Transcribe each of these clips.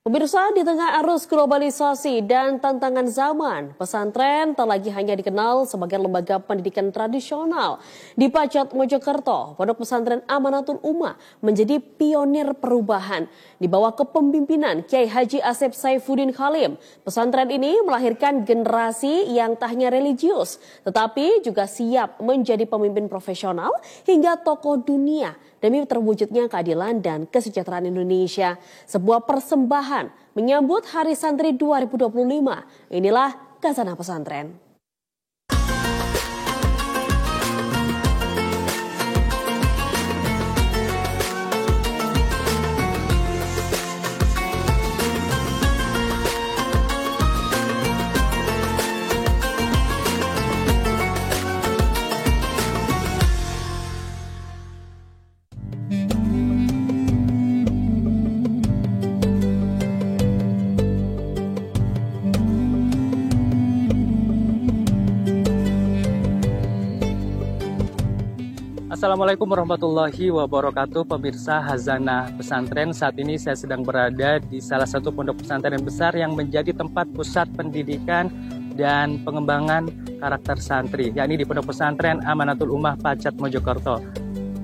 Pemirsa, di tengah arus globalisasi dan tantangan zaman, pesantren tak lagi hanya dikenal sebagai lembaga pendidikan tradisional. Di Pacet, Mojokerto, Pondok Pesantren Amanatul Ummah menjadi pionir perubahan. Di bawah kepemimpinan Kiai Haji Asep Saifuddin Halim, pesantren ini melahirkan generasi yang tak hanya religius, tetapi juga siap menjadi pemimpin profesional hingga tokoh dunia demi terwujudnya keadilan dan kesejahteraan Indonesia. Sebuah persembahan menyambut Hari Santri 2025. Inilah Khazanah Pesantren. Assalamualaikum warahmatullahi wabarakatuh, pemirsa Khazanah Pesantren. Saat ini saya sedang berada di salah satu pondok pesantren besar yang menjadi tempat pusat pendidikan dan pengembangan karakter santri, yakni di Pondok Pesantren Amanatul Ummah Pacet, Mojokerto.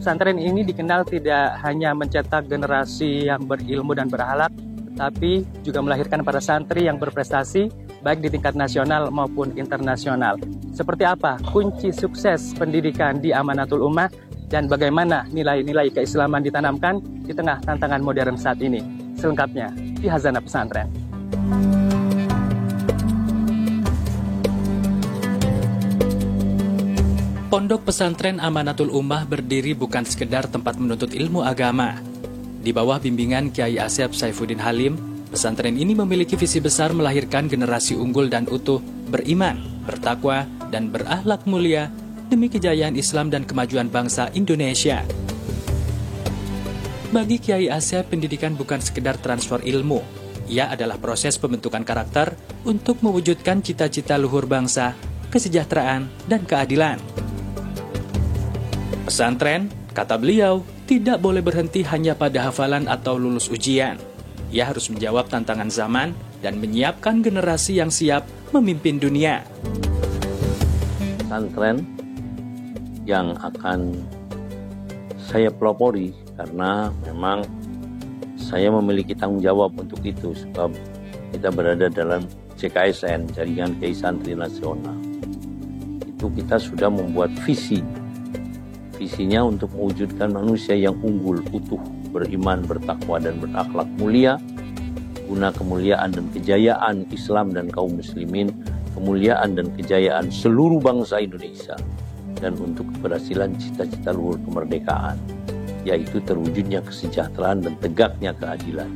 Pesantren ini dikenal tidak hanya mencetak generasi yang berilmu dan berakhlak, tetapi juga melahirkan para santri yang berprestasi baik di tingkat nasional maupun internasional. Seperti apa kunci sukses pendidikan di Amanatul Ummah dan bagaimana nilai-nilai keislaman ditanamkan di tengah tantangan modern saat ini? Selengkapnya di Khazanah Pesantren. Pondok Pesantren Amanatul Ummah berdiri bukan sekedar tempat menuntut ilmu agama. Di bawah bimbingan Kiai Asep Saifuddin Halim, pesantren ini memiliki visi besar melahirkan generasi unggul dan utuh, beriman, bertakwa, dan berakhlak mulia demi kejayaan Islam dan kemajuan bangsa Indonesia. Bagi Kiai Asep, pendidikan bukan sekedar transfer ilmu. Ia adalah proses pembentukan karakter untuk mewujudkan cita-cita luhur bangsa, kesejahteraan, dan keadilan. Pesantren, kata beliau, tidak boleh berhenti hanya pada hafalan atau lulus ujian. Ia harus menjawab tantangan zaman dan menyiapkan generasi yang siap memimpin dunia. Pesantren yang akan saya pelopori karena memang saya memiliki tanggung jawab untuk itu, sebab kita berada dalam JKSN, Jaringan Kiai Santri Nasional. Itu kita sudah membuat visinya untuk mewujudkan manusia yang unggul, utuh, beriman, bertakwa, dan berakhlak mulia, guna kemuliaan dan kejayaan Islam dan kaum muslimin, kemuliaan dan kejayaan seluruh bangsa Indonesia, dan untuk keberhasilan cita-cita luhur kemerdekaan, yaitu terwujudnya kesejahteraan dan tegaknya keadilan.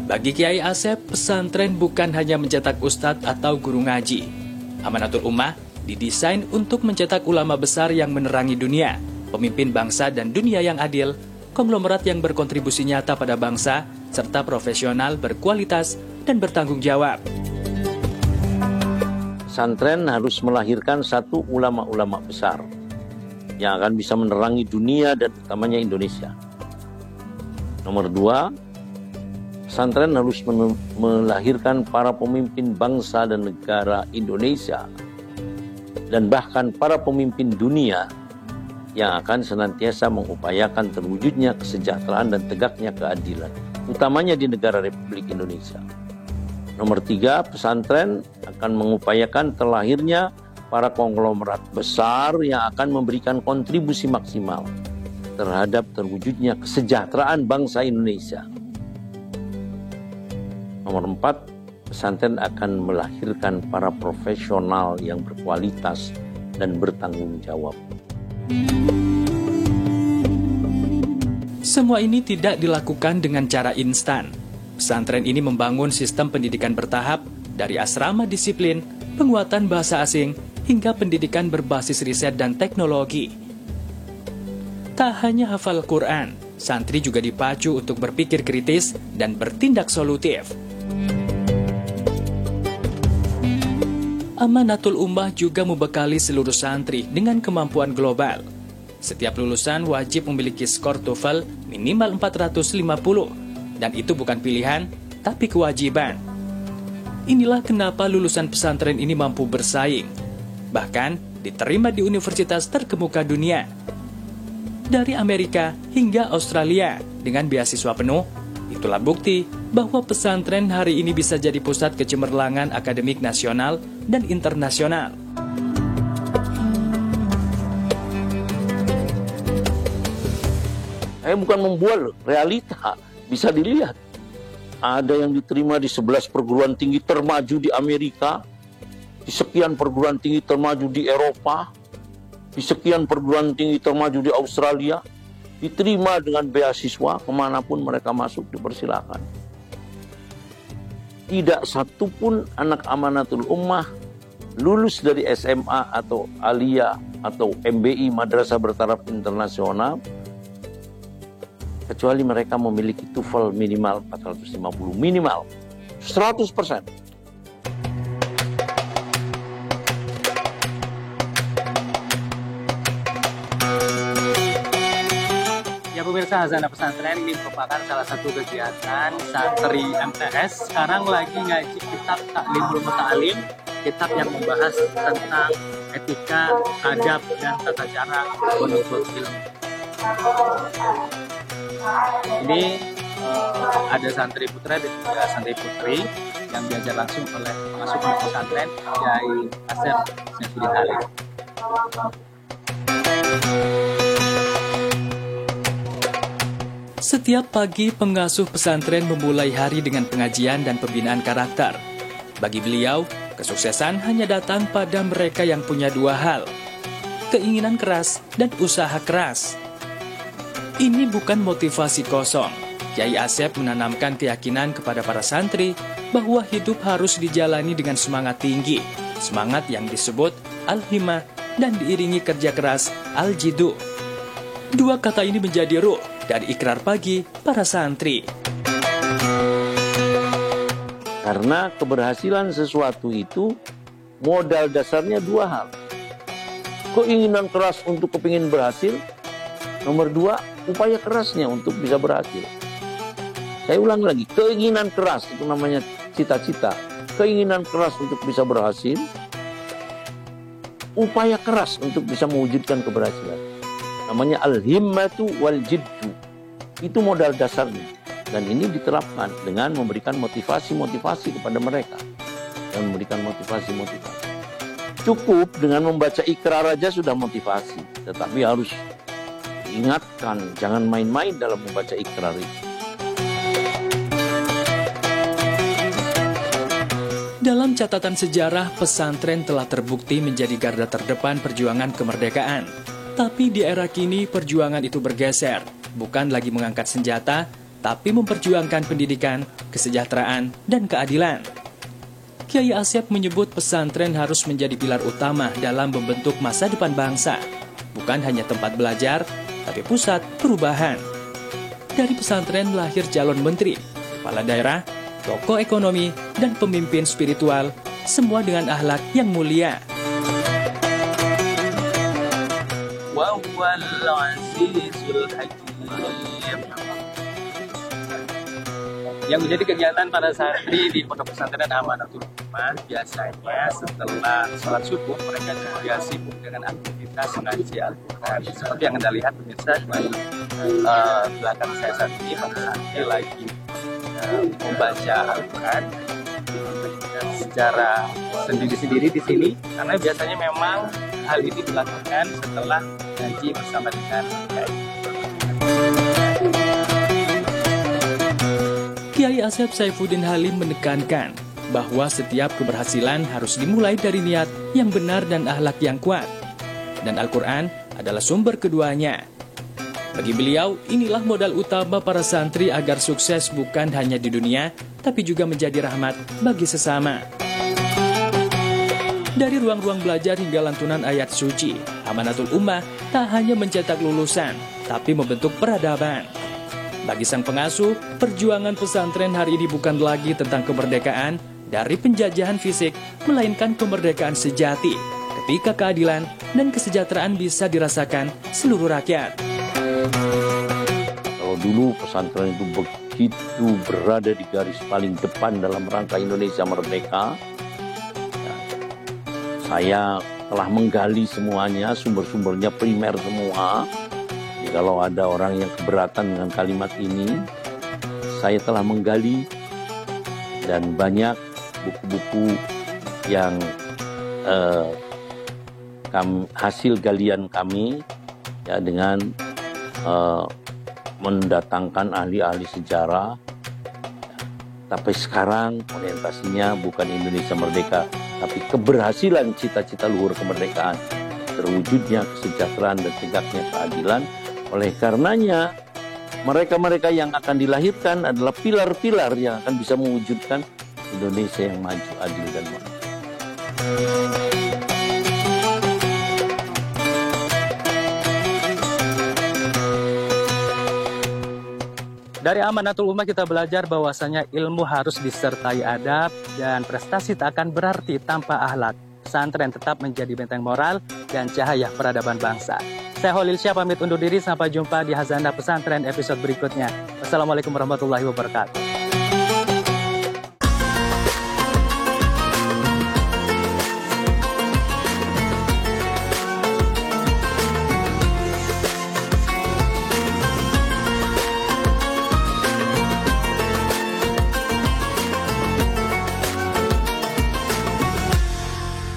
Bagi Kiai Asep, pesantren bukan hanya mencetak ustadz atau guru ngaji. Amanatul Ummah didesain untuk mencetak ulama besar yang menerangi dunia, pemimpin bangsa dan dunia yang adil, konglomerat yang berkontribusi nyata pada bangsa, serta profesional berkualitas dan bertanggung jawab. Pesantren harus melahirkan satu ulama-ulama besar yang akan bisa menerangi dunia dan utamanya Indonesia. Nomor dua, pesantren harus melahirkan para pemimpin bangsa dan negara Indonesia dan bahkan para pemimpin dunia yang akan senantiasa mengupayakan terwujudnya kesejahteraan dan tegaknya keadilan, utamanya di negara Republik Indonesia. Nomor tiga, pesantren akan mengupayakan terlahirnya para konglomerat besar yang akan memberikan kontribusi maksimal terhadap terwujudnya kesejahteraan bangsa Indonesia. Nomor empat, pesantren akan melahirkan para profesional yang berkualitas dan bertanggung jawab. Semua ini tidak dilakukan dengan cara instan. Pesantren ini membangun sistem pendidikan bertahap dari asrama disiplin, penguatan bahasa asing, hingga pendidikan berbasis riset dan teknologi. Tak hanya hafal Quran, santri juga dipacu untuk berpikir kritis dan bertindak solutif. Amanatul Ummah juga membekali seluruh santri dengan kemampuan global. Setiap lulusan wajib memiliki skor TOEFL minimal 450, dan itu bukan pilihan, tapi kewajiban. Inilah kenapa lulusan pesantren ini mampu bersaing, bahkan diterima di universitas terkemuka dunia. Dari Amerika hingga Australia dengan beasiswa penuh, itulah bukti bahwa pesantren hari ini bisa jadi pusat kecemerlangan akademik nasional dan internasional. Saya bukan membual, realita bisa dilihat. Ada yang diterima di 11 perguruan tinggi termaju di Amerika, di sekian perguruan tinggi termaju di Eropa, di sekian perguruan tinggi termaju di Australia, diterima dengan beasiswa kemanapun mereka masuk dipersilakan. Tidak satupun anak Amanatul Ummah lulus dari SMA atau Aliyah atau MBI Madrasah Bertaraf Internasional kecuali mereka memiliki TOEFL minimal 450, minimal 100%. Ya pemirsa, Hazanah Pesantren ini merupakan salah satu kegiatan santri MTS. Sekarang lagi ngaji kitab Taklimul Muta'alim, kitab yang membahas tentang etika, adab, dan tata cara menuntut ilmu. Ini ada santri putra dan juga santri putri yang diajar langsung oleh pengasuh pondok pesantren Kyai Asep Saifuddin Halim. Setiap pagi pengasuh pesantren memulai hari dengan pengajian dan pembinaan karakter. Bagi beliau, kesuksesan hanya datang pada mereka yang punya dua hal, keinginan keras dan usaha keras. Ini bukan motivasi kosong. Kyai Asep menanamkan keyakinan kepada para santri bahwa hidup harus dijalani dengan semangat tinggi, semangat yang disebut al-himmah dan diiringi kerja keras al-jidu. Dua kata ini menjadi ruh dari ikrar pagi para santri. Karena keberhasilan sesuatu itu modal dasarnya dua hal. Keinginan keras untuk kepingin berhasil. Nomor dua, upaya kerasnya untuk bisa berhasil. Saya ulang lagi, keinginan keras itu namanya cita-cita. Keinginan keras untuk bisa berhasil. Upaya keras untuk bisa mewujudkan keberhasilan. Namanya al-himmatu wal jiddu. Itu modal dasarnya. Dan ini diterapkan dengan memberikan motivasi-motivasi kepada mereka. Dan memberikan motivasi-motivasi. Cukup dengan membaca ikrar aja sudah motivasi. Tetapi harus diingatkan, jangan main-main dalam membaca ikrar itu. Dalam catatan sejarah, pesantren telah terbukti menjadi garda terdepan perjuangan kemerdekaan. Tapi di era kini, perjuangan itu bergeser. Bukan lagi mengangkat senjata, tapi memperjuangkan pendidikan, kesejahteraan, dan keadilan. Kyai Asep menyebut pesantren harus menjadi pilar utama dalam membentuk masa depan bangsa. Bukan hanya tempat belajar, tapi pusat perubahan. Dari pesantren lahir calon menteri, kepala daerah, tokoh ekonomi, dan pemimpin spiritual, semua dengan akhlak yang mulia. Yang menjadi kegiatan para santri di Pondok Pesantren Amanatul Ummah biasanya setelah sholat subuh mereka juga sibuk dengan aktivitas mengaji Al-Quran. Seperti yang Anda lihat pemirsa di belakang saya saat ini, para santri lagi membaca Al-Quran secara sendiri-sendiri di sini, karena biasanya memang hal ini dilakukan setelah ngaji bersama dengan Kyai. Kyai Asep Saifuddin Halim menekankan bahwa setiap keberhasilan harus dimulai dari niat yang benar dan akhlak yang kuat. Dan Al-Quran adalah sumber keduanya. Bagi beliau, inilah modal utama para santri agar sukses bukan hanya di dunia, tapi juga menjadi rahmat bagi sesama. Dari ruang-ruang belajar hingga lantunan ayat suci, Amanatul Ummah tak hanya mencetak lulusan, tapi membentuk peradaban. Bagi sang pengasuh, perjuangan pesantren hari ini bukan lagi tentang kemerdekaan dari penjajahan fisik, melainkan kemerdekaan sejati, ketika keadilan dan kesejahteraan bisa dirasakan seluruh rakyat. Kalau dulu pesantren itu begitu berada di garis paling depan dalam rangka Indonesia merdeka, ya, saya telah menggali semuanya, sumber-sumbernya primer semua. Jadi kalau ada orang yang keberatan dengan kalimat ini, saya telah menggali dan banyak buku-buku yang hasil galian kami ya dengan mendatangkan ahli-ahli sejarah. Tapi sekarang orientasinya bukan Indonesia merdeka, tapi keberhasilan cita-cita luhur kemerdekaan, terwujudnya kesejahteraan dan tegaknya keadilan. Oleh karenanya, mereka-mereka yang akan dilahirkan adalah pilar-pilar yang akan bisa mewujudkan Indonesia yang maju, adil, dan makmur. Dari Amanatul Ummah kita belajar bahwasanya ilmu harus disertai adab dan prestasi tak akan berarti tanpa akhlak. Pesantren tetap menjadi benteng moral dan cahaya peradaban bangsa. Saya Holil Syah pamit undur diri, sampai jumpa di Hazanah Pesantren episode berikutnya. Wassalamualaikum warahmatullahi wabarakatuh.